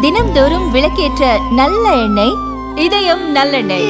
தினம்தோறும் விளக்கேற்ற நல்ல எண்ணெய் இதயம் நல்லெண்ணெய்.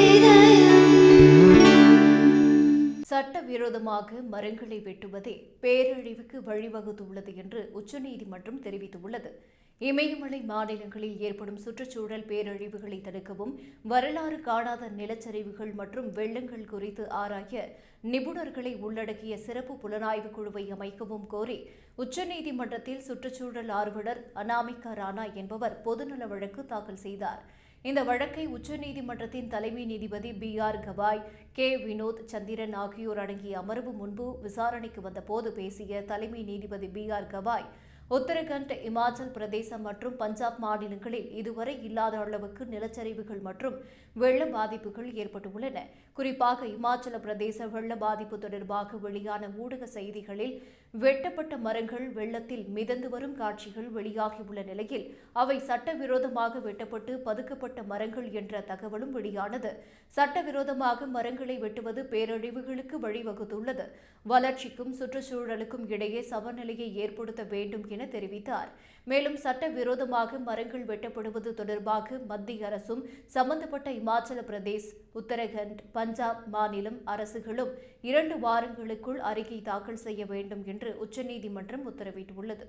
சட்டவிரோதமாக மரங்களை வெட்டுவதே பேரழிவுக்கு வழிவகுத்துள்ளது என்று உச்சநீதிமன்றம் தெரிவித்துள்ளது. இமயமலை மாநிலங்களில் ஏற்படும் சுற்றுச்சூழல் பேரழிவுகளை தடுக்கவும் வரலாறு காணாத நிலச்சரிவுகள் மற்றும் வெள்ளங்கள் குறித்து ஆராய நிபுணர்களை உள்ளடக்கிய சிறப்பு புலனாய்வு குழுவை அமைக்கவும் கோரி உச்சநீதிமன்றத்தில் சுற்றுச்சூழல் ஆர்வலர் அனாமிகா ராணா என்பவர் பொதுநல வழக்கு தாக்கல் செய்தார். இந்த வழக்கை உச்சநீதிமன்றத்தின் தலைமை நீதிபதி BR கவாய், K வினோத் சந்திரன் ஆகியோர் அடங்கிய அமர்வு முன்பு விசாரணைக்கு வந்தபோது பேசிய தலைமை நீதிபதி BR கவாய், உத்தரகண்ட், இமாச்சல் பிரதேசம் மற்றும் பஞ்சாப் மாநிலங்களில் இதுவரை இல்லாத அளவுக்கு நிலச்சரிவுகள் மற்றும் வெள்ள பாதிப்புகள் ஏற்பட்டுள்ளன. குறிப்பாக இமாச்சல பிரதேச வெள்ள பாதிப்பு தொடர்பாக வெளியான ஊடக செய்திகளில் வெட்டப்பட்ட மரங்கள் வெள்ளத்தில் மிதந்து வரும் காட்சிகள் வெளியாகியுள்ள நிலையில் அவை சட்டவிரோதமாக வெட்டப்பட்டு பதுக்கப்பட்ட மரங்கள் என்ற தகவலும் வெளியானது. சட்டவிரோதமாக மரங்களை வெட்டுவது பேரழிவுகளுக்கு வழிவகுத்துள்ளது. வளர்ச்சிக்கும் சுற்றுச்சூழலுக்கும் இடையே சமநிலையை ஏற்படுத்த வேண்டும் என தெரிவித்தார். மேலும் சட்டவிரோதமாக மரங்கள் வெட்டப்படுவது தொடர்பாக மத்திய அரசும் சம்பந்தப்பட்ட இமாச்சல பிரதேஷ், உத்தரகண்ட், பஞ்சாப் மாநிலம் அரசுகளும் 2 வாரங்களுக்குள் அறிக்கை தாக்கல் செய்ய வேண்டும் என்று உச்சநீதிமன்றம் உத்தரவிட்டுள்ளது.